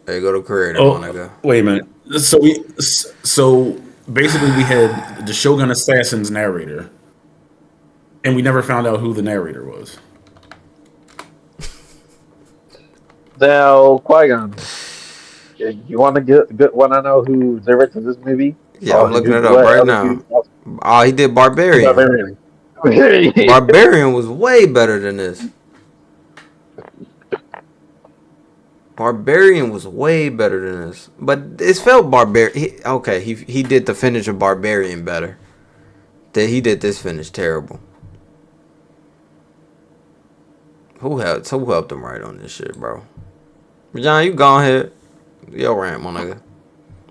There you go to creator, my Oh, nigga. wait a minute. So basically we had the Shogun Assassin's narrator, and we never found out who the narrator was. Now, Qui-Gon, you want to want to know who directed this movie? Yeah, Uh, I'm Or looking who, it up what right other now. movies? Oh, he did About Barbarian. everything. Barbarian was way better than this. Barbarian was way better than this. But it felt barbarian. Okay, he did the finish of Barbarian better. That he did this finish terrible. Who helped him write on this shit, bro? John, you go ahead. Yo rant, my nigga.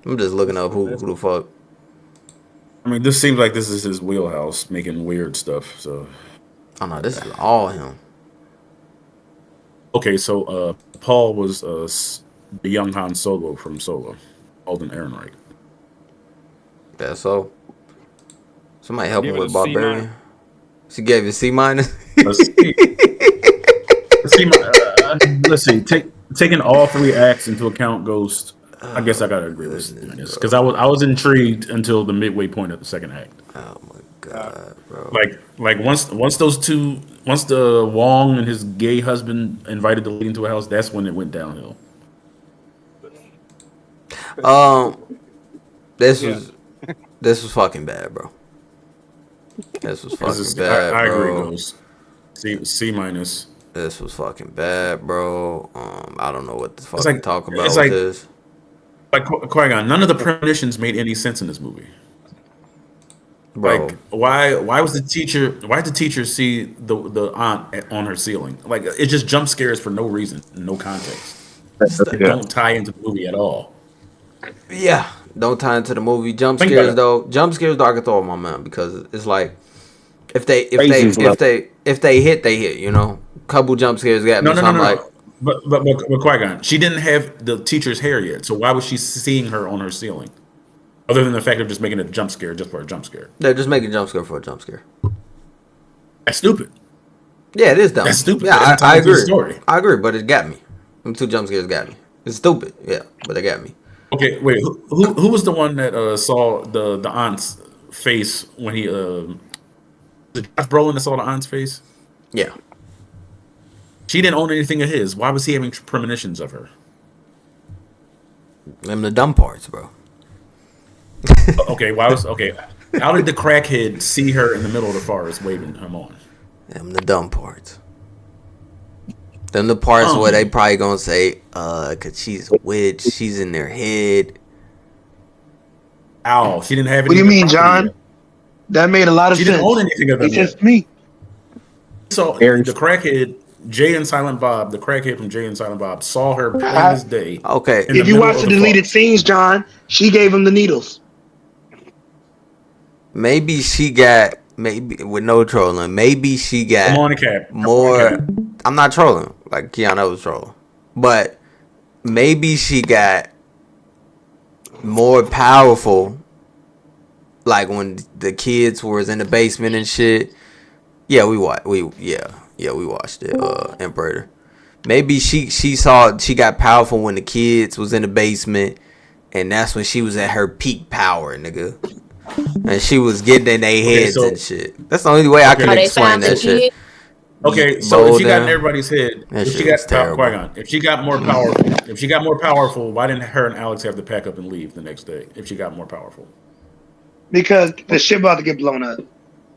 I'm just looking up who the fuck. I mean, this seems like this is his wheelhouse, making weird stuff. So, Oh no, this is all him. okay, so Paul was the young Han Solo from Solo, Alden Ehrenreich. Yeah, so somebody help him Give it with a C minus. Barbarian. She gave it C minus. Let's see. Let's see. Taking all three acts into account, Ghost. I guess I gotta agree with C because I was intrigued until the midway point of the second act. Oh my god, bro. Like once the Wong and his gay husband invited the lady into a house, that's when it went downhill. Um, this Yeah. was this was fucking bad, bro. This was fucking bad, I agree, bro. Ghost. C minus. This was fucking bad, bro. I don't know what the fuck It's to like talk about it's with like this, like Qui-Gon. None of the premonitions made any sense in this movie. bro. Like why was the teacher why did the teacher see the aunt on her ceiling? Like it just jump scares for no reason, no context. That Yeah. don't tie into the movie at all. Yeah, don't tie into the movie. Jump Think scares about though. Jump scares though I can throw on my man because it's like if they Crazy level. if they hit they hit. You know, couple jump scares got No, me. no, So no, I'm no, like, no. But Qui-Gon, she didn't have the teacher's hair yet, so why was she seeing her on her ceiling? Other than the fact of just making a jump scare just for a jump scare. they're just making jump scare for a jump scare. That's stupid. Yeah, it is dumb. That's stupid. Yeah, That doesn't I tie into the agree. story. I agree, but it got me. Them two jump scares got me. It's stupid, yeah, but they got me. Okay, wait. Who was the one that saw the aunt's face when he was it Josh Brolin that saw the aunt's face? Yeah, She didn't own anything of his. Why was he having premonitions of her? them the dumb parts, bro. Okay, why was okay? How did the crackhead see her in the middle of the forest waving him on? Them the dumb parts. Them the parts where they probably gonna say, cause she's a witch, she's in their head. Ow, she didn't have any. What do you of the mean, property John? yet. That made a lot of She sense. didn't own anything of them Makes sense yet. to me. So Very- the crackhead, Jay and Silent Bob, the crackhead from Jay and Silent Bob, saw her plain as day. Okay, In the If you middle watch of the the deleted forest. scenes, John, she gave him the needles. maybe she got maybe with no trolling. Maybe she Come got on, Cap. more. I'm not trolling like Keanu was trolling, but maybe she got more powerful. Like when the kids was in the basement and shit. Yeah, we watched it. Emperor. Maybe she got powerful when the kids was in the basement, and that's when she was at her peak power, nigga. And she was getting in their heads so- and shit. That's the only way I can Oh, they explain found the that shit. kid. Okay, so if she got in Bolden. everybody's head, That if she shit got was terrible. Qui-Gon, if she got more powerful, why didn't her and Alex have to pack up and leave the next day? If she got more powerful, Because the shit about to get blown up.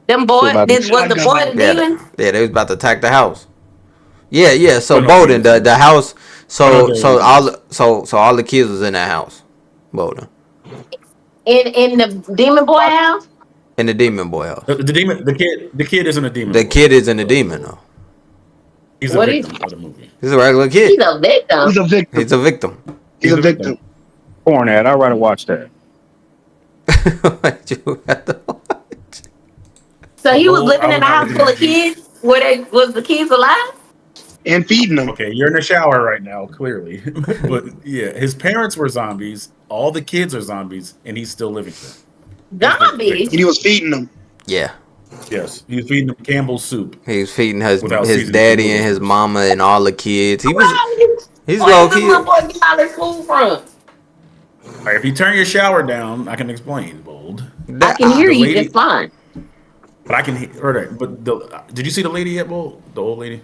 Them boys, about this to- was the boy Yeah, demons. they was about to attack the house. Yeah. So Oh, no, Bolden, no. the house. Oh, no, So no. all the kids was in that house. Bolden In the demon boy house. in the demon boy house. the kid isn't a demon. The boy. kid isn't a demon though. He's a What victim of the movie. He's a regular He's kid. a victim. He's a victim. He's a victim. He's a victim. Porn ad. I'd rather watch that. You have to watch. So he was No, living I in a would house not full of agree. kids. Where they was the kids alive? And feeding them. Okay, you're in the shower right now, clearly. But yeah, his parents were zombies. All the kids are zombies, and he's still living there. Zombies. And he was feeding them. Yeah, Yes, he's feeding them Campbell's soup. he was feeding his Without his seasoning daddy food. and his mama and all the kids. He was He's Where low does this key. little boy get all this food from? All right, if you turn your shower down, I can explain, Bold. I can hear The you lady, just fine. but I can hear. Right, but did you see the lady yet, Bold? The old lady.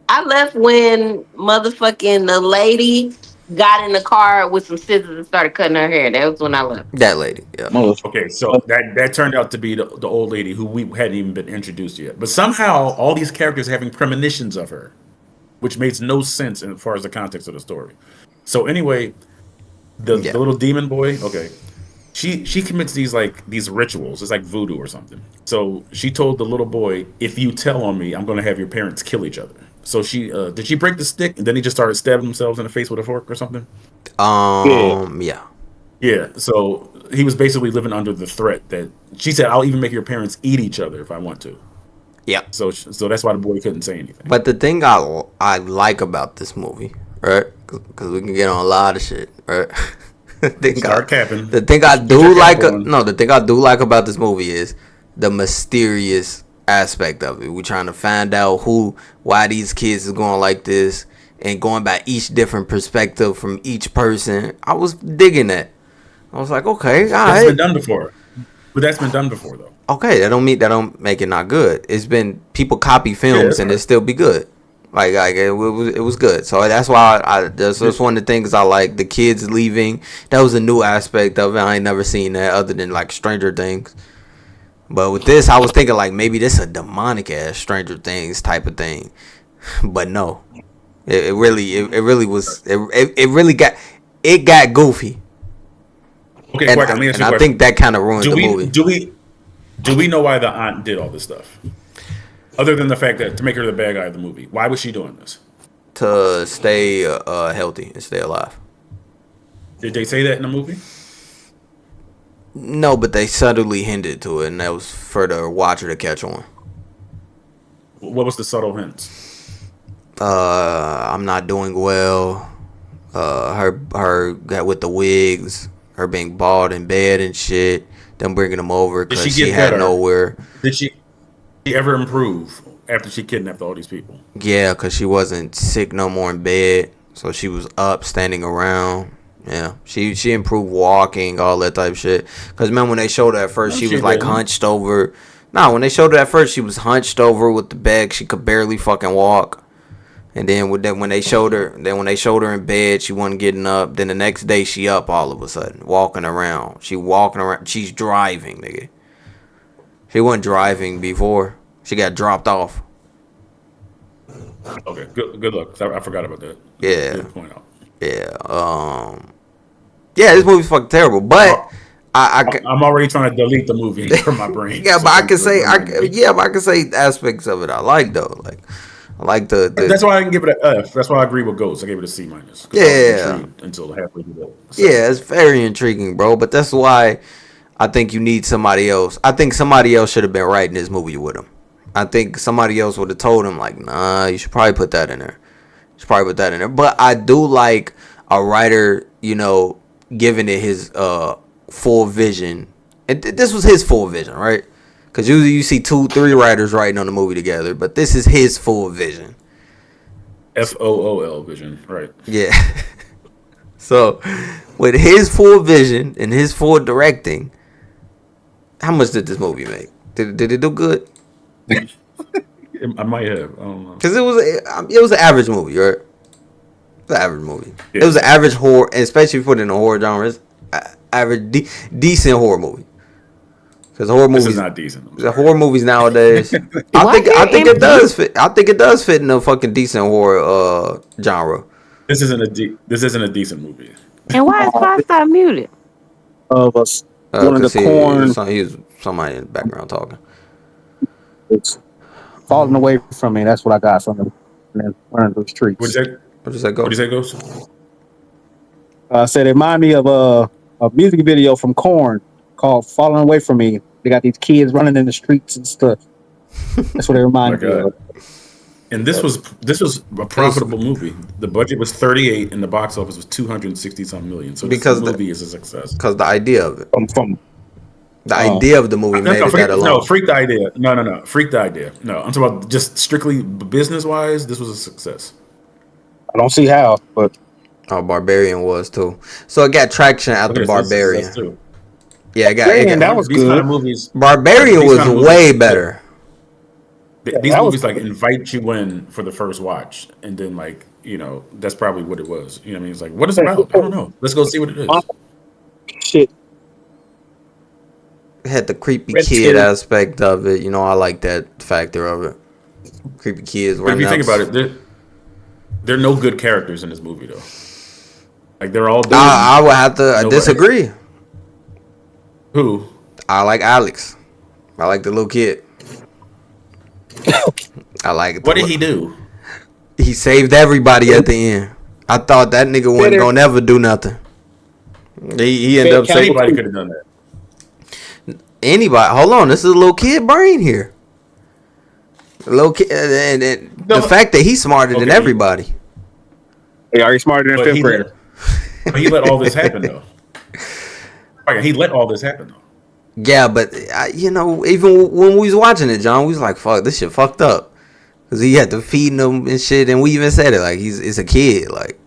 I left when motherfucking the lady got in the car with some scissors and started cutting her hair. That was when I left. That lady, yeah. Okay, so that turned out to be the old lady who we hadn't even been introduced yet. But somehow all these characters are having premonitions of her, which makes no sense as far as the context of the story. So anyway, the little demon boy, okay, she commits these rituals. It's like voodoo or something. So she told the little boy, "If you tell on me, I'm going to have your parents kill each other." So she did she break the stick and then he just started stabbing themselves in the face with a fork or something? Yeah. Yeah, so he was basically living under the threat that she said, "I'll even make your parents eat each other if I want to." Yep. So that's why the boy couldn't say anything. But the thing I like about this movie, right? Because we can get on a lot of shit, right? The thing Capping. The thing I do like, the thing I do like about this movie is the mysterious aspect of it. We're trying to find out why these kids is going like this, and going by each different perspective from each person. I was digging that. I was like, okay, all That's right. been done before, but that's been done before though. Okay, that don't make it not good. It's been people copy films and it still be good. Like it was good. So that's why that's one of the things I like. The kids leaving, that was a new aspect of it. I ain't never seen that other than like Stranger Things. But with this, I was thinking like maybe this a demonic ass Stranger Things type of thing. But no, it really got goofy. Okay, And, let me ask you a I question. think that kind of ruined the movie. Do we know why the aunt did all this stuff? Other than the fact that to make her the bad guy of the movie, why was she doing this? To stay healthy and stay alive. Did they say that in the movie? No, but they subtly hinted to it, and that was for the watcher to catch on. What was the subtle hints? I'm not doing well. Her got with the wigs, her being bald in bed and shit. Them bringing them over because she had nowhere. Did she ever improve after she kidnapped all these people? Yeah, because she wasn't sick no more in bed, so she was up, standing around. Yeah, she improved walking, all that type of shit. Because remember when they showed her at first, she was like hunched over. Nah, when they showed her at first, she was hunched over with the bag. She could barely fucking walk. And then when they showed her in bed, she wasn't getting up. Then the next day, she up all of a sudden, walking around. She's driving, nigga. She wasn't driving before. She got dropped off. Okay, good luck. I forgot about that. Yeah. Good point out. Yeah. Yeah, this movie's fucking terrible. But I'm already trying to delete the movie from my brain. Yeah, but I can say aspects of it I like though. Like I like the That's why I can give it an F. That's why I agree with Ghost. I gave it a C minus. Yeah. Until halfway through that. Yeah, it's very intriguing, bro. But that's why I think you need somebody else. I think somebody else should have been writing this movie with him. I think somebody else would have told him like, nah, you should probably put that in there. But I do like a writer, giving it his full vision. And this was his full vision, right? Because usually you see 2-3 writers writing on the movie together, but this is his full vision. FOOL vision, right? Yeah. So, with his full vision and his full directing, how much did this movie make? Did it do good? I might have. I don't know. Because it was an average movie, right? It was an average movie. Yeah. It was an average horror, and especially if you put it in the horror genre, it's average, decent horror movie. Because horror movies This is not decent. The horror movies nowadays, I think it does fit. I think it does fit in a fucking decent horror genre. This isn't a decent movie. And why is Five-Star muted? Of us one of the corn. He was somebody in the background talking. It's falling away from me. That's what I got from him. And then running through the streets. What'd you say, Ghost? I said it reminded me of a music video from Korn called "Falling Away from Me." They got these kids running in the streets and stuff. That's what it reminded me of. And this was a profitable movie. The budget was 38, and the box office was 260-something million. So this movie is a success. Because the idea of it, the idea of the movie made it that alone. No, freak the idea. No, freak the idea. No, I'm talking about just strictly business wise. This was a success. I don't see how, but Oh, Barbarian was too. So it got traction after Okay, so this is us Barbarian. too. Yeah, it man, that got was These kind good. of movies. Barbarian These was kind of way movies. better. Yeah, These that was movies like invite you in for the first watch, and then like that's probably what it was. You know what I mean? It's like what is it about? I don't know. Let's go see what it is. shit. It had the creepy Red kid Scary. aspect of it. You know, I like that factor of it. Creepy kids But if running you up. think about it, there are no good characters in this movie though. Like they're all doing I would have to nobody. disagree. Who? I like Alex. I like the little kid. I like it. What did he do? He saved everybody at the end. I thought that nigga wasn't Better. gonna never do nothing. He ended Fed up County saving Anybody could have done that. anybody. Hold on, this is a little kid brain here. A little kid, and No. the fact that he's smarter than Okay. everybody. Hey, are you smarter than a But fifth he grader? he let all this happen though. Okay, he let all this happen though. Yeah, but even when we was watching it, John, we was like, "Fuck, this shit fucked up," because he had to feed him and shit, and we even said it like it's a kid, like.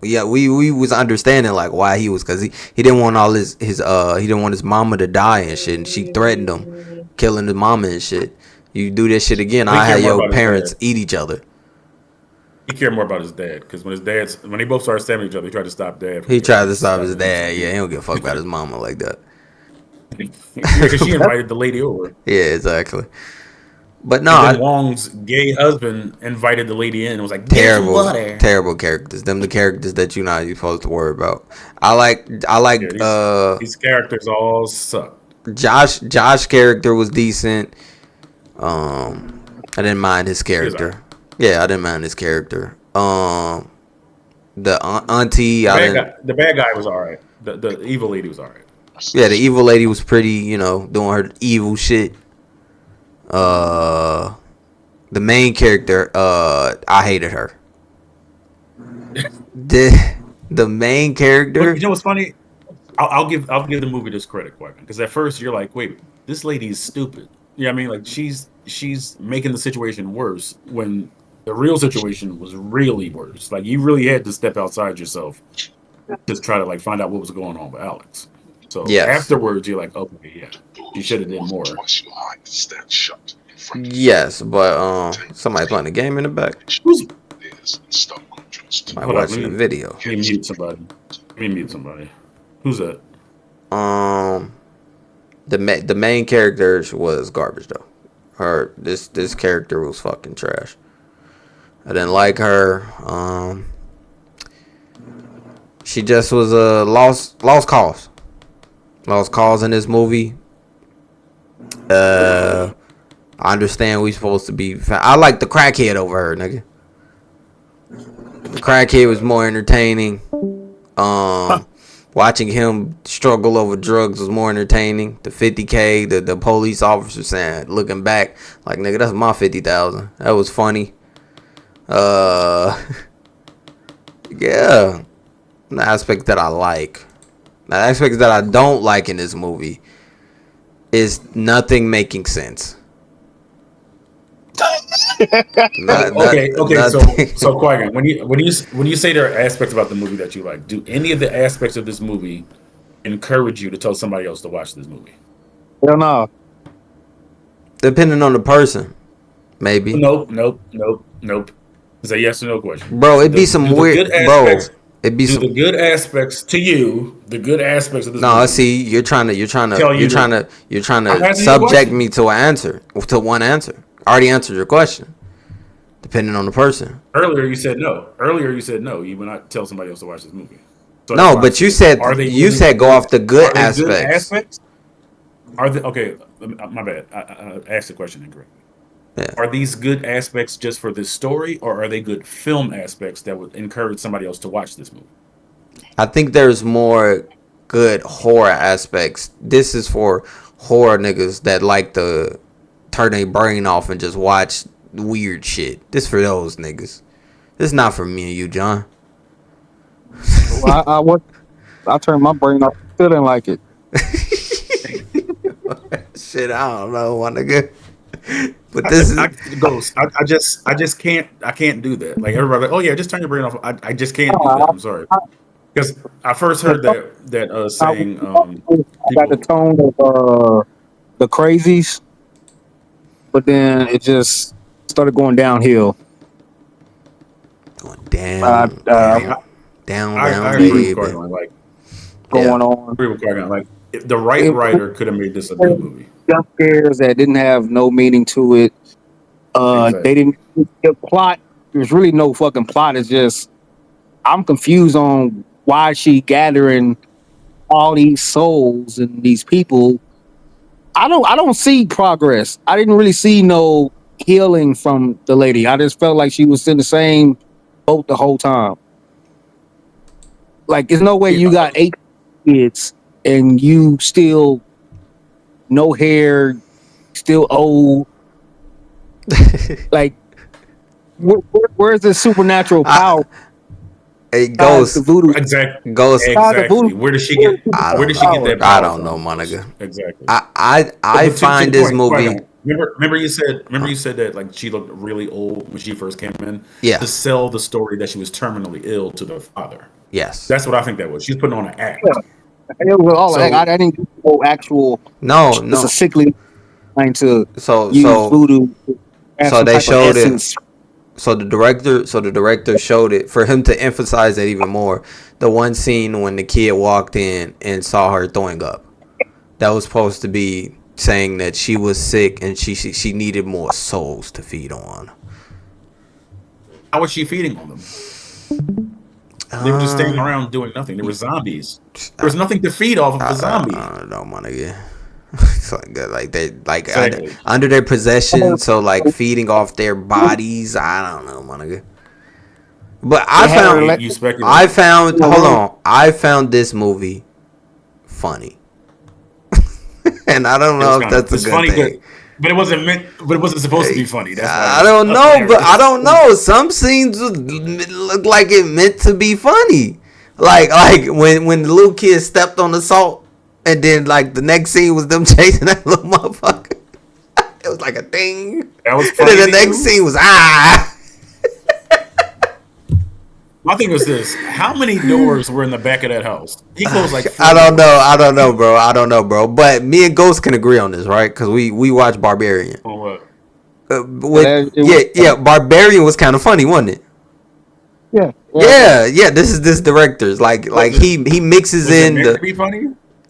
Yeah, we was understanding like why he was, because he didn't want all his he didn't want his mama to die and shit, and she threatened him, killing his mama and shit. You do this shit again, He I cared had more your about his parents dad. eat each other. He cared more about his dad because when they both started stabbing each other, he tried to stop dad. He tried to stop his dad. Yeah, he don't give a fuck about his mama like that. Because she invited the lady over. Yeah, exactly. But no, And then Wong's gay husband invited the lady in and was like, "Get some water." terrible characters. Them the characters that you're not supposed to worry about. I like Yeah, these characters all suck. Josh character was decent. I didn't mind his character. Yeah, I didn't mind his character. The auntie, The bad guy was all right. The evil lady was all right. yeah, the evil lady was pretty, doing her evil shit. The main character, I hated her. The main character. But you know what's funny? I'll give the movie this credit, because at first you're like, wait, this lady is stupid. You know what I mean? Like she's making the situation worse when the real situation was really worse. Like you really had to step outside yourself, just try to like find out what was going on with Alex. So Yes. afterwards, you're like, okay, yeah, you should have did more. Yes, but somebody playing a game in the back. Who's Somebody Hold on, watching the video. Let me mute somebody. Who's that? The main character was garbage though. This character was fucking trash. I didn't like her. She just was a lost cause. Lost cause in this movie. I understand we supposed to be. I like the crackhead over her, nigga. The crackhead was more entertaining. Watching him struggle over drugs was more entertaining. The 50K, the police officer saying, looking back, like, nigga, that's my 50,000. That was funny. Yeah. The aspect that I like. The aspect that I don't like in this movie is nothing making sense. Okay. Nothing. So Qui-Gon, when you say there are aspects about the movie that you like, do any of the aspects of this movie encourage you to tell somebody else to watch this movie? Hell no. Depending on the person, maybe. Nope. It's a yes or no question. Bro, it'd be some weird. Bro, it'd be some. The good aspects to you, the good aspects of this movie. No, see, you're trying to subject me to one answer. I already answered your question. Depending on the person. Earlier you said no. You would not tell somebody else to watch this movie. So No, but you said go off the good aspects. Are they okay? My bad. I asked the question incorrectly. Yeah. Are these good aspects just for this story, or are they good film aspects that would encourage somebody else to watch this movie? I think there's more good horror aspects. This is for horror niggas that like to turn their brain off and just watch weird shit. This for those niggas. This is not for me and you, John. I turned my brain off. Still didn't like it. Shit, I don't know, my nigga. But this is Ghost. I just can't do that. Like everybody, like, oh yeah, just turn your brain off. I just can't do that. I'm sorry. Because I first heard that saying, I got the people, tone of the Crazies, but then it just started going downhill. going Uh, down, uh, I agree with baby. Cardinal. Like, Yeah. going on. agree with Cardinal. Like, if the right It, writer could have made this a good movie. jump scares that didn't have no meaning to it. Exactly. They didn't. The plot. There's really no fucking plot. It's just I'm confused on why she gathering all these souls and these people. I don't see progress. I didn't really see no healing from the lady. I just felt like she was in the same boat the whole time. Like, there's no way you got 8 kids and you still no hair, still old. Like, where's the supernatural power? It Besides the goes. voodoo. Exactly. Ghost. Exactly. Where does she get? I Where don't did she get know. that I power don't from? know, my nigga. Exactly. I But to find the this point, movie. Qui-Gon, remember you said that like she looked really old when she first came in Yeah. to sell the story that she was terminally ill to the father. Yes. That's what I think that was. She's putting on an act. It was all So- I didn't go actual. No. It's a sickly trying to So use so voodoo. so they showed it. So the director showed it for him to emphasize that even more. The one scene when the kid walked in and saw her throwing up, that was supposed to be saying that she was sick and she needed more souls to feed on. How was she feeding on them? They were just standing around doing nothing. They were zombies. There was nothing to feed off of a zombie. I don't know, my nigga. It's like they Exactly. under their possession, so like feeding off their bodies. I don't know, my nigga. But I found You speculate. hold on. I found this movie funny, and I don't know if that's a good funny, thing. but it wasn't meant. But it wasn't supposed to be funny. That's why I don't know, but I don't know. Some scenes look like it meant to be funny, like when the little kid stepped on the salt, and then like the next scene was them chasing that little motherfucker. It was like a thing. That was And funny. then the next scene was ah. My thing was this: how many doors were in the back of that house? He closed like. 4 I don't doors. know, bro. But me and Ghost can agree on this, right? Because we watched Barbarian. On what? Barbarian was kind of funny, wasn't it? Yeah. This director's like he mixes Was it in meant the to be funny?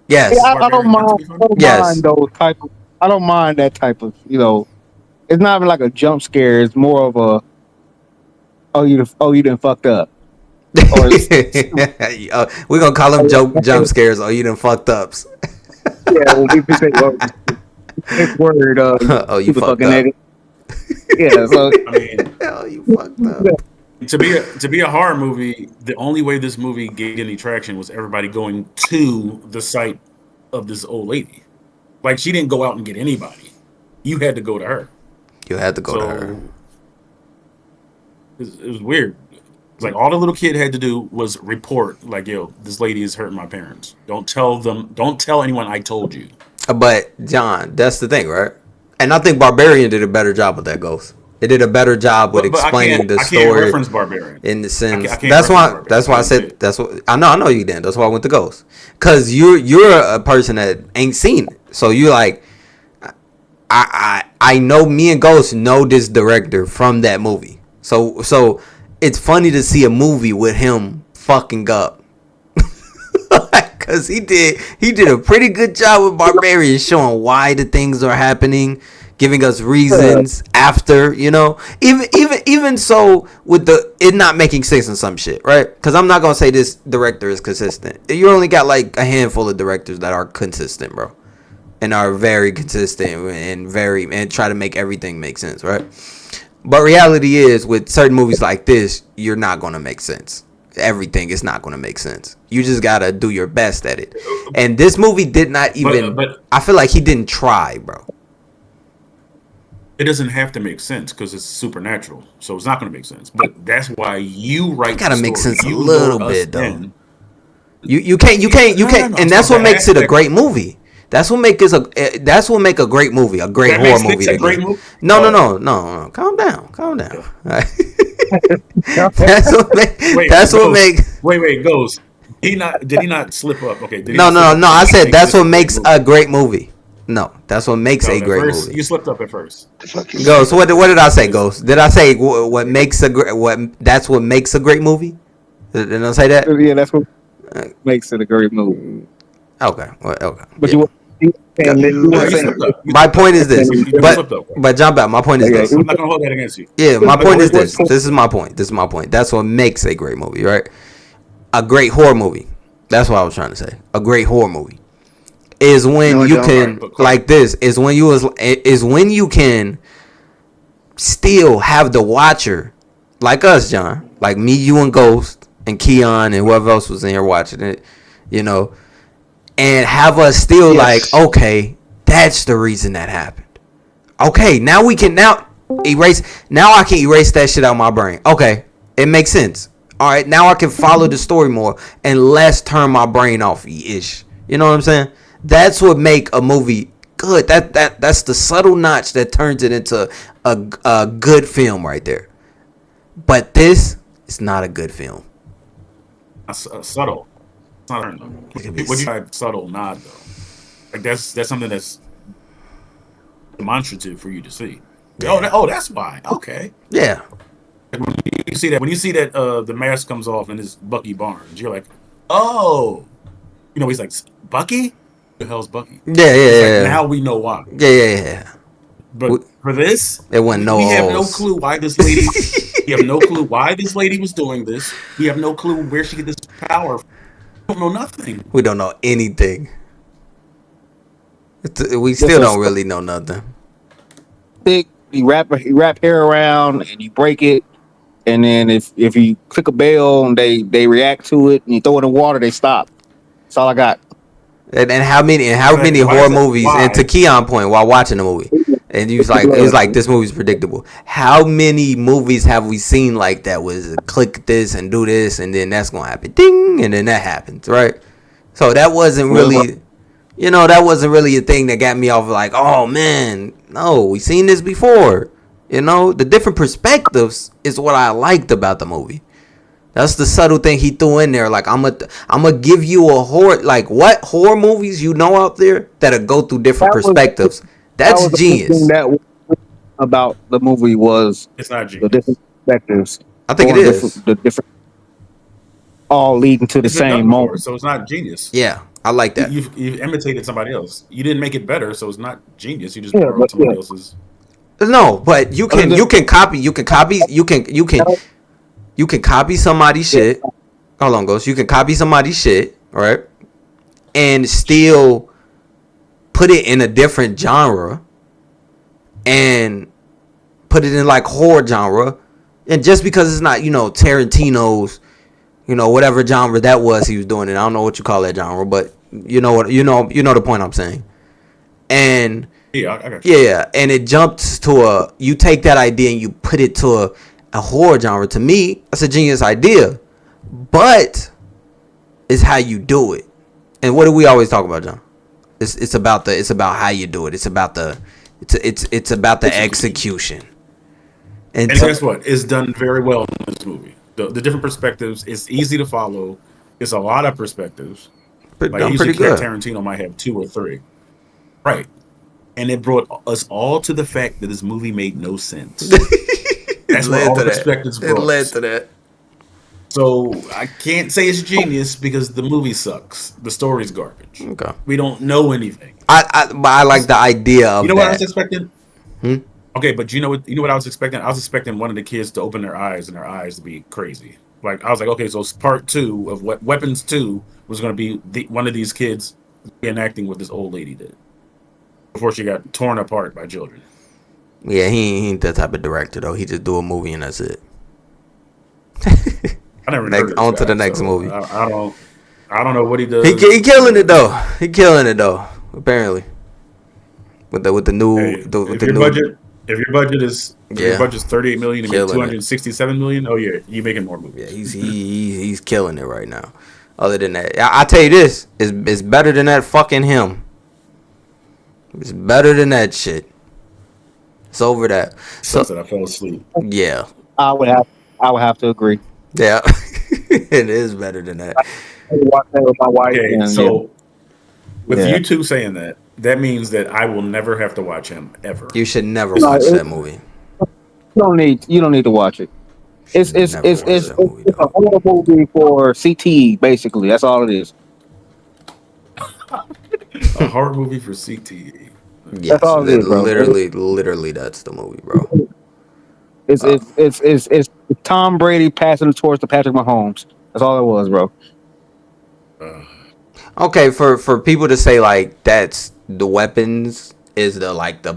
yes. Yeah, I don't mind. Yes. Mind those type of. I don't mind that type of. It's not even like a jump scare. It's more of a. You done fucked up. Or We're gonna call them jump scares. Oh, you done fucked ups. yeah, well, we say big word. Oh, you fucked up. nigga. Yeah, so I mean, Oh, you fucked up. to be a horror movie, the only way this movie gained any traction was everybody going to the site of this old lady. Like, she didn't go out and get anybody. You had to go to her. You had to go to her. It was weird. It's like all the little kid had to do was report, like, yo, this lady is hurting my parents. Don't tell anyone I told you. But John, that's the thing, right? And I think Barbarian did a better job with that, Ghost. It did a better job with explaining the story. I can't reference Barbarian. In the sense, I can't that's why I said Barbarian. that's what I know you didn't. That's why I went to Ghost, because you're a person that ain't seen it, so you like. I know me and Ghost know this director from that movie, so it's funny to see a movie with him fucking up, because he did a pretty good job with Barbarian, showing why the things are happening, giving us reasons after, even so with it not making sense in some shit, right? Because I'm not gonna say this director is consistent. You only got like a handful of directors that are consistent, bro, and are very consistent and try to make everything make sense, right? But reality is, with certain movies like this, you're not gonna make sense. Everything is not gonna make sense. You just gotta do your best at it. And this movie did not even. But I feel like he didn't try, bro. it doesn't have to make sense because it's supernatural, so it's not going to make sense. But that's why you write. It gotta the make story. sense a You little lure us bit, though. in. You can't, No, and that's what makes it a great movie. That's what make a great movie, a great That horror makes movie. Six a great movie. No. Calm down. Wait, Ghost. Did he not slip up? Okay. Did he No, not slip up? I said Makes that's this what makes movie. a great movie. No, that's what makes No, a at great first, movie. You slipped up at first. The fuck is Ghost, what did I say, Ghost? Did I say what makes that's what makes a great movie? Did I say that? Yeah, that's what makes it a great movie. Okay. Well, okay. But Yeah. you You weren't saying slipped up. My point is this, You slipped up. but jump out. My point is Okay. this. I'm not gonna hold that against you. Yeah, my point is this. What's- This is my point. That's what makes a great movie, right? A great horror movie. That's what I was trying to say. A great horror movie is when No, I you don't. can like this. Is when you can still have the watcher, like us, John, like me, you, and Ghost, and Keon, and whoever else was in here watching it, and have us still Yes. like, okay, that's the reason that happened. Okay, now we can erase. Now I can erase that shit out of my brain. Okay, it makes sense. All right, now I can follow the story more and less turn my brain off ish. You know what I'm saying? That's what make a movie good. That's the subtle notch that turns it into a good film right there. But this is not a good film. Subtle. It's not what you type subtle nod though. Like that's something that's demonstrative for you to see. Yeah. That's why. Okay. Yeah. Like when you see that the mask comes off and it's Bucky Barnes, you're like, oh, he's like, Bucky? Who the hell's Bucky? Yeah. Now we know why. Yeah. But for this, it wasn't no. We have no clue why this lady. We have no clue why this lady was doing this. We have no clue where she get this power from. We don't know nothing. We don't know anything. We still don't really know nothing. You wrap hair around and you break it, and then if you click a bell and they react to it and you throw it in water, they stop. That's all I got. And how many horror movies? And to Keon point while watching the movie, and he was like, this movie's predictable. How many movies have we seen like that? Was click this and do this, and then that's gonna happen, ding, and then that happens, right? So that wasn't really, that wasn't really a thing that got me off like, oh man, no, we seen this before. The different perspectives is what I liked about the movie. That's the subtle thing he threw in there. Like I'm gonna give you a horror. Like what horror movies out there that'll go through different perspectives. That's genius. That about the movie was it's not genius. The different perspectives. I think it is the different, all leading to the same moment. So it's not genius. Yeah, I like that. You've imitated somebody else. You didn't make it better, so it's not genius. You just borrowed somebody else's. No, but you can copy somebody's shit. Hold on, Ghost. You can copy somebody's shit, right? And still put it in a different genre and put it in like horror genre. And just because it's not, Tarantino's, whatever genre that was he was doing it. I don't know what you call that genre, but you know the point I'm saying. And yeah, I got you. Yeah, and it jumps to you take that idea and you put it to a horror genre. To me, that's a genius idea, but it's how you do it. And what do we always talk about, John? It's about how you do it. It's about the execution. And guess what? It's done very well in this movie. The different perspectives. It's easy to follow. It's a lot of perspectives. Like usually Tarantino might have 2 or 3. Right. And it brought us all to the fact that this movie made no sense. That's what all the perspectives brought. It led to that. So I can't say it's genius because the movie sucks. The story's garbage. Okay. We don't know anything. But I like the idea of what I was expecting? Okay, but you know what I was expecting? I was expecting one of the kids to open their eyes and their eyes to be crazy. Like I was like, okay, so part 2 of what Weapons 2 was going to be one of these kids reenacting what this old lady did before she got torn apart by children. Yeah, he ain't that type of director though. He just do a movie and that's it. I never on to the next movie. I don't know what he does. He killing it though. Apparently, with the new budget. If your budget is your budget's $38 million and make $267 million, oh yeah, you making more movies. Yeah, he's killing it right now. Other than that, I tell you this, it's better than that fucking him. It's better than that shit. It's over that. So So I fell asleep. yeah, I would have to agree. yeah, it is better than that. I watched that with my wife, Okay, and so with yeah. you two saying that, that means that I will never have to watch him ever. You should never No, watch that movie. you don't need to watch it. It's Should never watch that movie, it's a dog. horror movie for CTE, basically. That's all it is. A horror movie for CTE. Yes, all it is, bro. literally, that's the movie, bro. It's Tom Brady passing the torch to Patrick Mahomes. That's all it was, bro. Okay, for people to say like that's the weapons is the like the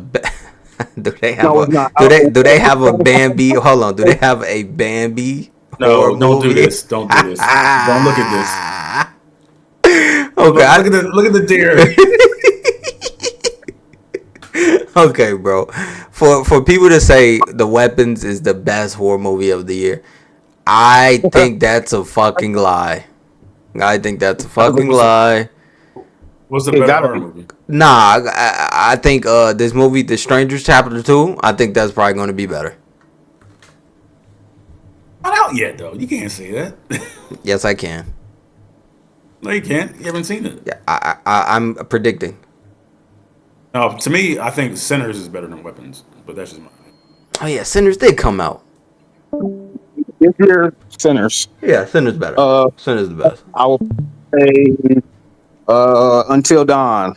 do they have No, it's not. do they have a Bambi? Hold on, do they have a Bambi? No, horror don't do movie? this. Don't do this. Don't look at this. Okay, Look at the deer. okay, bro. For people to say the weapons is the best horror movie of the year, I think that's a fucking lie. I think that's a fucking lie. What's the It better gotta horror be. movie? Nah, I think this movie, The Strangers Chapter 2, I think that's probably going to be better. Not out yet though. You can't say that. Yes, I can. No, you can't. You haven't seen it. Yeah, I'm predicting. No, to me, I think Sinners is better than Weapons, but that's just my opinion. Oh yeah, Sinners did come out. If you're Sinners, Yeah, Sinners better. Sinners the best. I will say Until Dawn,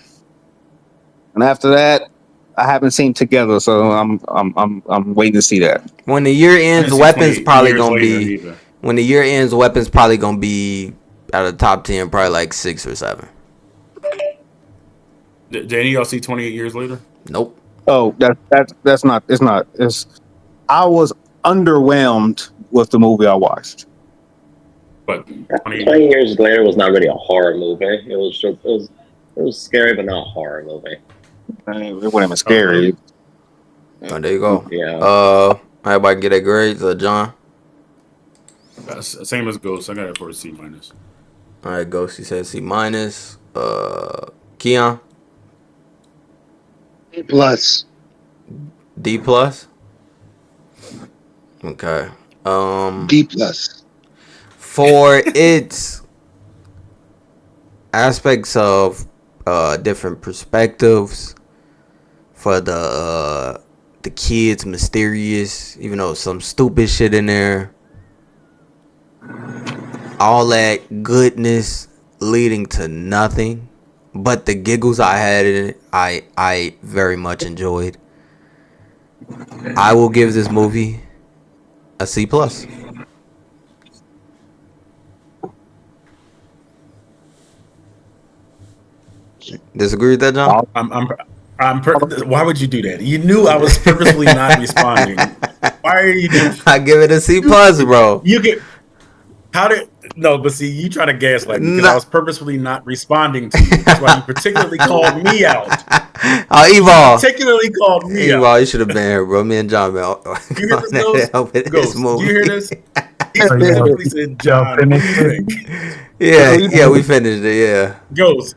and after that, I haven't seen Together, so I'm waiting to see that. When the year ends, Fantasy Weapons 20 probably years gonna later, be. either. When the year ends, Weapons probably gonna be out of the top 10, probably like 6 or 7. Did any of y'all see 28 Years Later? Nope. Oh, that's not. It's not. It's. I was underwhelmed with the movie I watched. But 20, 20 Years Later was not really a horror movie. It was just it was scary, but not a horror movie. It wasn't even scary. Oh, there you go. Yeah. Everybody can get their grades. John. same as Ghost. I got it for a C minus. All right, Ghost. He says C minus. Keon. Plus. D plus. Okay. D plus. For its aspects of different perspectives, for the kids mysterious, even though some stupid shit in there, all that goodness leading to nothing, but the giggles I had in it, I very much enjoyed. I will give this movie a C plus. Disagree with that, John? Why would you do that? You knew I was purposely not responding. Why are you doing? I give it a C plus, bro. You get how did no? But see, you try to gaslight me because I was purposefully not responding to you. That's why you particularly called me out. Eval. Particularly called me out. Eval, you should have been here, bro. Me and John, man. You hear this, Ghost? Do you hear this? He Oh, yeah. specifically said, "John, what do you think?" Yeah, we finished it. Yeah, Ghost.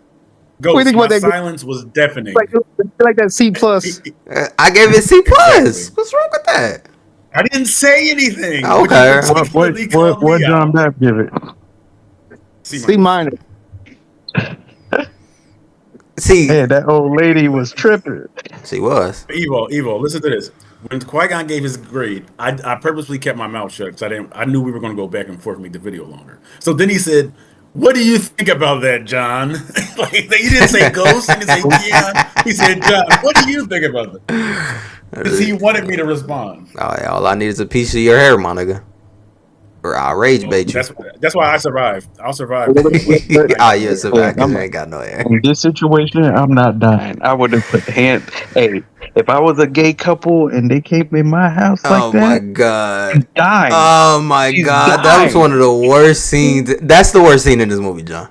What do you think My about that? silence was deafening. Like that C plus. I gave it C plus. Exactly. What's wrong with that? I didn't say anything. Okay. but you particularly called What me John out. Bapp give it? C minus. See, Hey, that old lady was tripping. she was. Evo, listen to this. When Qui-Gon gave his grade, I purposely kept my mouth shut because I knew we were going to go back and forth and make the video longer. So then he said, "What do you think about that, John?" Like he didn't say Ghost, he didn't say Keon. He said, "John, what do you think about that?" Because he wanted me to respond. Oh, yeah, all I need is a piece of your hair, Monica. Or I'll rage bait you. That's why I survived. I'll survive. Oh, you're so bad because you ain't got no hair. In this situation, I'm not dying. I would have put hand. Hey, if I was a gay couple and they came in my house like Oh that, my god. dying. Oh my She's god. That was dying. one of the worst scenes. That's the worst scene in this movie, John.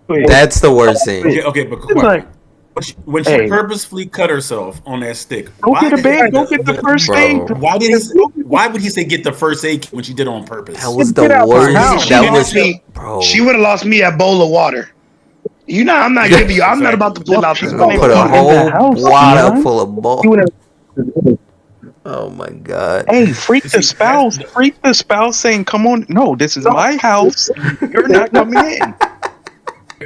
That's the worst scene. Okay, but It's like, when she Hey. purposefully cut herself on that stick, go why get a did- bed, go get the first Bro. aid. Why would he say get the first aid kit when she did it on purpose? That was Get the out my worst. house. That She was, honestly- bro. She would have lost me a bowl of water. You know, I'm not giving you. I'm not about to pull out She's this gonna Put paper. a put in the whole house, water Keon. full of You balls. would have- Oh my god. Hey, freak the See, spouse. Freak the spouse saying, "Come on, no, this is my house. You're not coming in."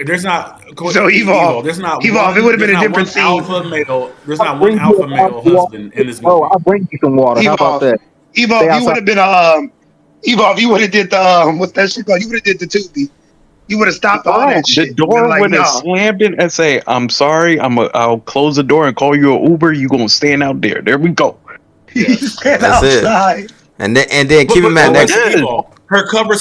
there's not So Evo. Evolve. Evolve. It would have been a different scene. Alpha male. There's I'll not one bring you alpha a bottle male of water. husband in this Bro, movie. I'll bring you some water. How about Evolve. that? Stay Evolve. You would outside. have been Evolve. You would have did the what's that shit called? You would have did the Tubi. You would have stopped all Bro, that the shit. Been door like, would have no. slammed in and say, "I'm sorry. I'll close the door and call you an Uber. You gonna stand out there. There we go." You stand That's it. outside. And then keep in But mind listen, that Yes. Her cover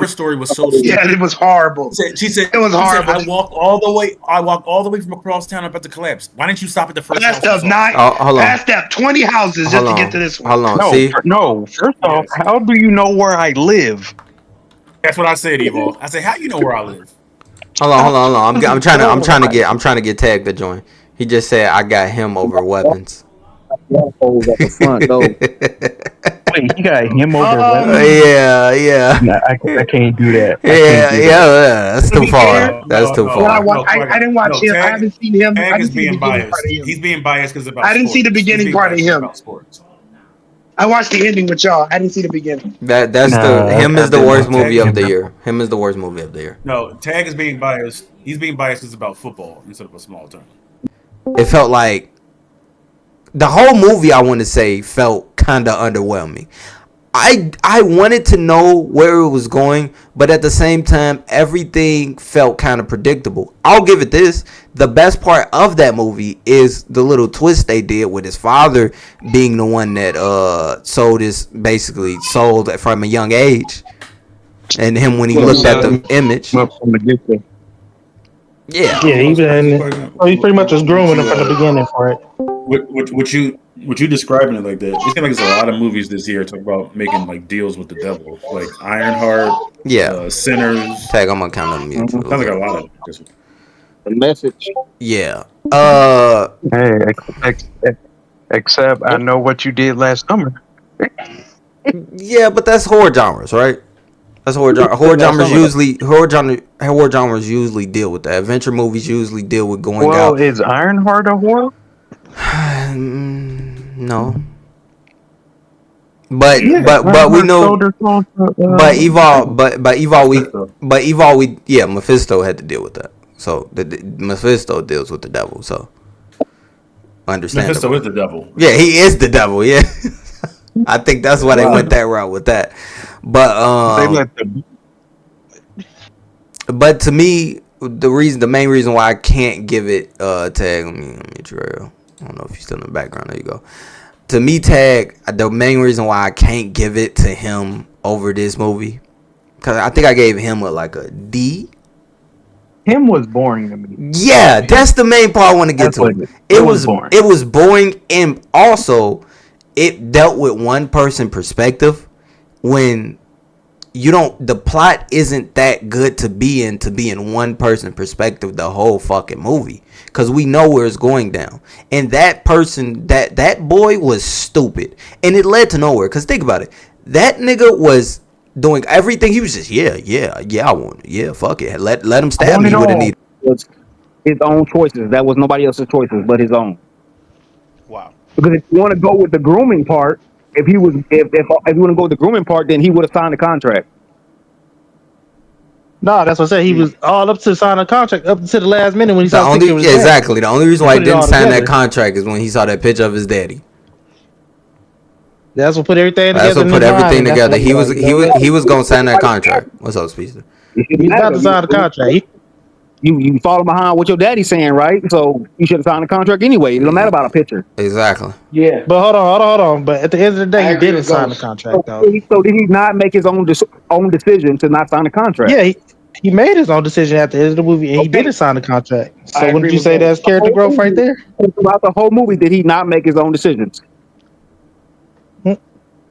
story was so stupid. Yeah, it was horrible. She said It was horrible. I walked all the way from across town. I'm about to collapse. Why didn't you stop at the first house? Passed you up saw? nine. hold on. Passed up 20 houses just Hold to on. get to this one. Hold on. No, See? no. First off, Yes. how do you know where I live? That's what I said, Evo. I said, how you know where I live? Hold on. I'm trying to get Tag to join. He just said I got him over weapons. Waffles at the front door. Wait, you got him over weapons? Yeah. Nah, I can't do that. I can't Yeah. do that. That's too far. That's too Well, far. I didn't watch him. I haven't seen him. I Tag didn't is see the being beginning biased. part of him. He's being biased because about. I didn't see the beginning He's being part of biased him. about sports. I watched the ending with y'all. I didn't see the beginning. That's Nah, him I is the did worst not. movie of Tag the him. year. Him is the worst movie of the year. No, Tag is being biased. He's being biased because it's about football instead of a small town. It felt like the whole movie, I want to say, felt kind of underwhelming. I wanted to know where it was going, but at the same time, everything felt kind of predictable. I'll give it this. The best part of that movie is the little twist they did with his father being the one that sold from a young age. And him when he looked at the image. Up from the get-go. Yeah. Yeah, he pretty much was grooming him from the beginning for it. What you describing it like that? It seems like there's a lot of movies this year talk about making like deals with the devil, like Ironheart, Yeah. Sinners. Tag, I'm gonna count on mute. Sounds like a lot of this. The message. Yeah. Hey, except I know what you did last summer. Yeah, but that's horror genres, right? That's horror genres. Horror genres usually deal with that. Adventure movies usually deal with going out. Well, is Ironheart a horror? No. But Yeah, we know. But Mephisto. Mephisto had to deal with that. So Mephisto deals with the devil. So understandable. Mephisto is the devil. Yeah, he is the devil. Yeah, I think that's why they went that route with that. But but to me, the main reason why I can't give it Tag. Let me trail. I don't know if he's still in the background. There you go. To me, Tag, the main reason why I can't give it to him over this movie, because I think I gave him a D. Him was boring to me. Yeah, that's the main part I want to get to. It was boring. It was boring, and also it dealt with one person perspective when the plot isn't that good to be in one person perspective the whole fucking movie, because we know where it's going down, and that person, that boy was stupid, and it led to nowhere. Because think about it, that nigga was doing everything. He was just I want it. Fuck it, let him stab me with a needle. Was his own choices. That was nobody else's choices but his own. Wow. Because if you want to go with the grooming part, if you want to go with the grooming part, then he would have signed the contract. No, that's what I said. He was all up to sign a contract up to the last minute when he saw the picture of his dad. Exactly. The only reason why he Put it didn't all sign that together. contract is when he saw that picture of his daddy. That's what put everything together. That's what in put his mind, everything and that's together. what He was gonna sign that contract. What's up, Speedster? He's about to sign the contract. You follow behind what your daddy's saying, right? So you should have signed the contract anyway. It don't matter about a picture. Exactly. Yeah. But hold on. But at the end of the day, he didn't sign the contract, though. So did he not make his own decision to not sign the contract? Yeah, he made his own decision at the end of the movie, and he didn't sign the contract. So wouldn't you say that's character growth right there? Throughout the whole movie, did he not make his own decisions?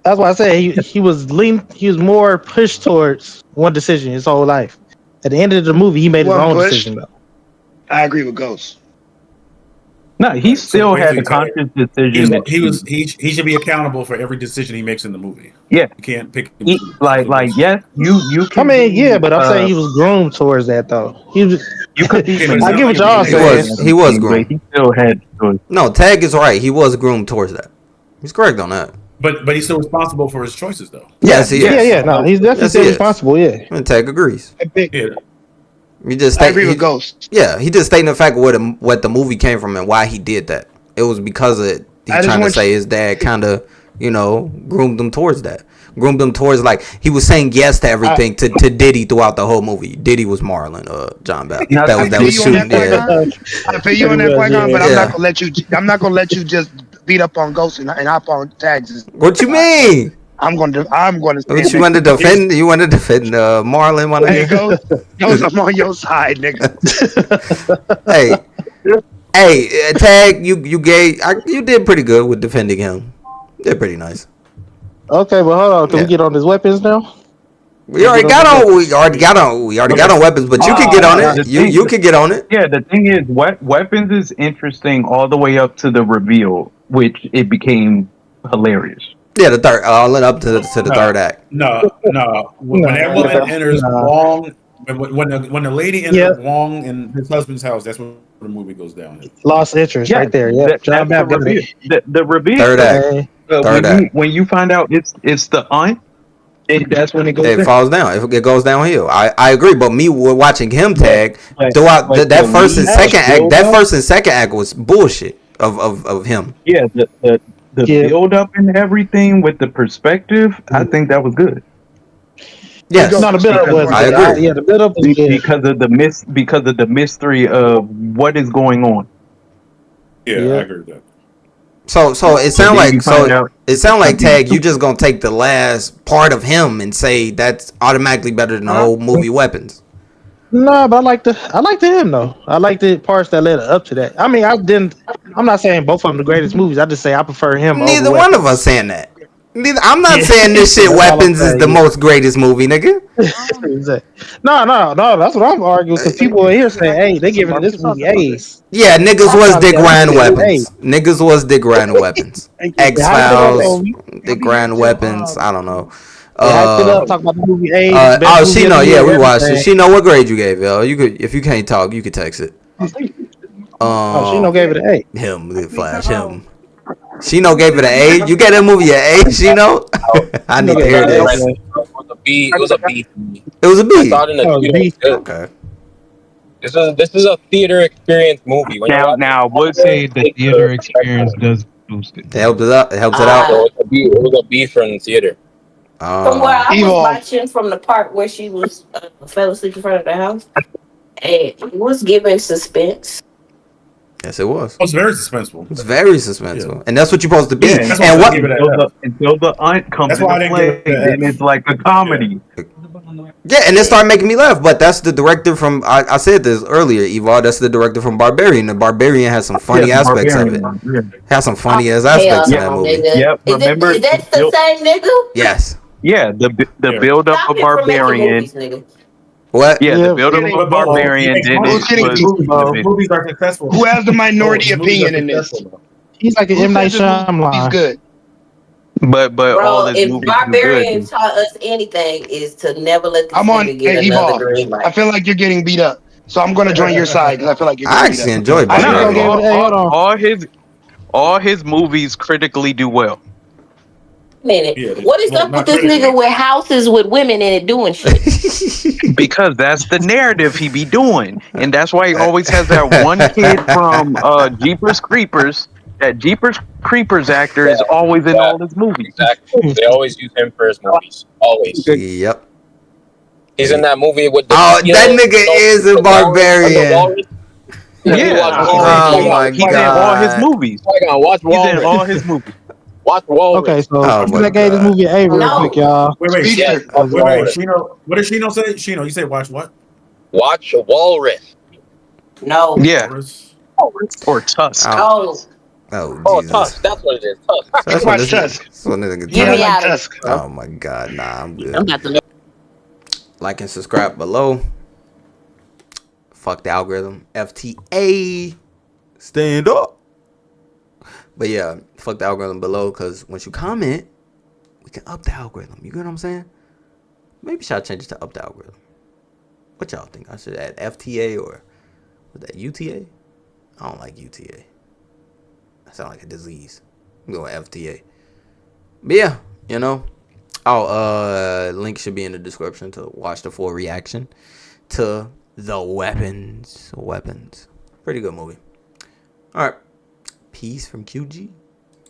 That's why I said he was more pushed towards one decision his whole life. At the end of the movie, he made his own decision, though. I agree with Ghost. No, he still had a conscious decision. He should be accountable for every decision he makes in the movie. Yeah, you can't pick. Like yes, you. I mean, yeah, but I'm saying he was groomed towards that, though. He You could be. I get what y'all saying. He was but groomed. he still had choice. No, Tag is right. He was groomed towards that. He's correct on that. But he's still responsible for his choices, though. Yes, he is. Yeah. No, he's definitely Yes, still he is. responsible. Yeah. And Tag agrees. Yeah. You just I agree with Ghost. Yeah, he just stating the fact of what the movie came from and why he did that. It was because of he trying to say his dad kind of, groomed him towards that. Groomed him towards, like, he was saying yes to everything to Diddy throughout the whole movie. Diddy was Marlon, John Bell. That was shooting. I feel you on that, Qui-Gon, but I'm not gonna let you. I'm not gonna let you just beat up on Ghost and hop on Tags. What you mean? I'm gonna. What you want to defend? You want to defend Marlon? Hey, Ghost, I'm on your side, nigga. Hey, Tag, you did pretty good with defending him. You did pretty nice. Okay, but hold on. Can we get on his weapons now? We already got on weapons, but you can get on it. You can get on it. Yeah, the thing is, weapons is interesting all the way up to the reveal, which it became hilarious. Yeah, the third, all it up to the third act. No. When that woman enters Wong, when the lady enters Wong and his husband's house, that's when the movie goes down. Lost interest right there. Yeah, John the reveal. The reveal. Third act. When you find out it's the aunt, that's when it goes. It falls down. It goes downhill. I agree, but me watching him Tag throughout that first and second act. That first and second act was bullshit of him. Yeah, the build up and everything with the perspective, I think that was good. Yes, no, the build up was. I agree. Yeah, the build up was good because of the mystery of what is going on. Yeah, I agree with that. So it sound like Tag, you just gonna take the last part of him and say that's automatically better than the whole movie Weapons. No, but I like the him though. I like the parts that led up to that. I mean, I'm not saying both of them the greatest movies. I just say I prefer him. Neither one of us saying that. I'm not saying this shit Weapons is the most greatest movie, nigga. No, that's what I'm arguing. Because people are here saying, hey, they giving this movie A's. Yeah, niggas was Dick Ryan Weapons. Niggas was Dick Ryan Weapons. X-Files, Dick Ryan Weapons. I don't know. Talk about the movie A's. Shino, yeah, we watched it. Shino, what grade you gave, yo? You could, if you can't talk, you could text it. Shino gave it an A. Him, the Flash, him. Shino gave it an A. You gave that movie an A, Shino? I need to hear this. It was a B. It was a B. I thought in the theater. Okay. This is a theater experience movie. Now, I would say the theater experience does boost it. It helps it out. It helps it out. So it was a B from the theater. From where I was watching, from the part where she was fell asleep in front of the house, it was giving suspense. Yes, it was. It was very suspenseful. It's very suspenseful, and that's what you're supposed to be. Yeah, and what until the aunt comes into play, then it's like a comedy. Yeah, and it started making me laugh. But that's the director from. I said this earlier, Eva. That's the director from Barbarian. The Barbarian has some funny aspects of it. Has some funny ass aspects in that movie. Yep. Remember? Is that the same nigga? Yes. Yeah. The build up of Barbarian. What? Yeah, the build up of Barbarian. Movies are successful. Who has the minority opinion in this? He's like an M. Night Shyamalan. He's good. But Bro, all his if movies Barbarian good. taught us anything, is to never let this I'm on. nigga get Hey, another Evolve. green light. I feel like you're getting beat up, so I'm gonna join your side because I feel like you're. I Getting actually beat up. enjoyed Barbarian. All his movies critically do well. Minute. What is up with this nigga with houses with women in it doing shit? Because that's the narrative he be doing, and that's why he always has that one kid from Jeepers Creepers. That Jeepers Creepers actor is always in all his movies. Exactly. They always use him for his movies. Always. Yep. He's in that movie with the. That nigga is a Barbarian. Yeah. Oh my He's in all his movies. Watch He's in all his movies. Watch Walrus. Okay, so I gave this movie an A real quick, y'all. Wait. Shino, what did Shino say? Shino, you say watch what? Watch Walrus. No. Yeah. Or Tusk. Oh, Tusk. That's what it is. Tusk. That's watch Tusk. Get me out of Tusk. Oh my god, nah, I'm good. I'm about to look. Like and subscribe below. Fuck the algorithm. FTA. Stand up. But yeah, fuck the algorithm below, because once you comment, we can up the algorithm. You get what I'm saying? Maybe should I change it to up the algorithm? What y'all think? I should add FTA or Was that UTA? I don't like UTA. That sounds like a disease. I'm going FTA. But yeah, you know. Oh, link should be in the description to watch the full reaction to The Weapons. Pretty good movie. All right. Peace from QG.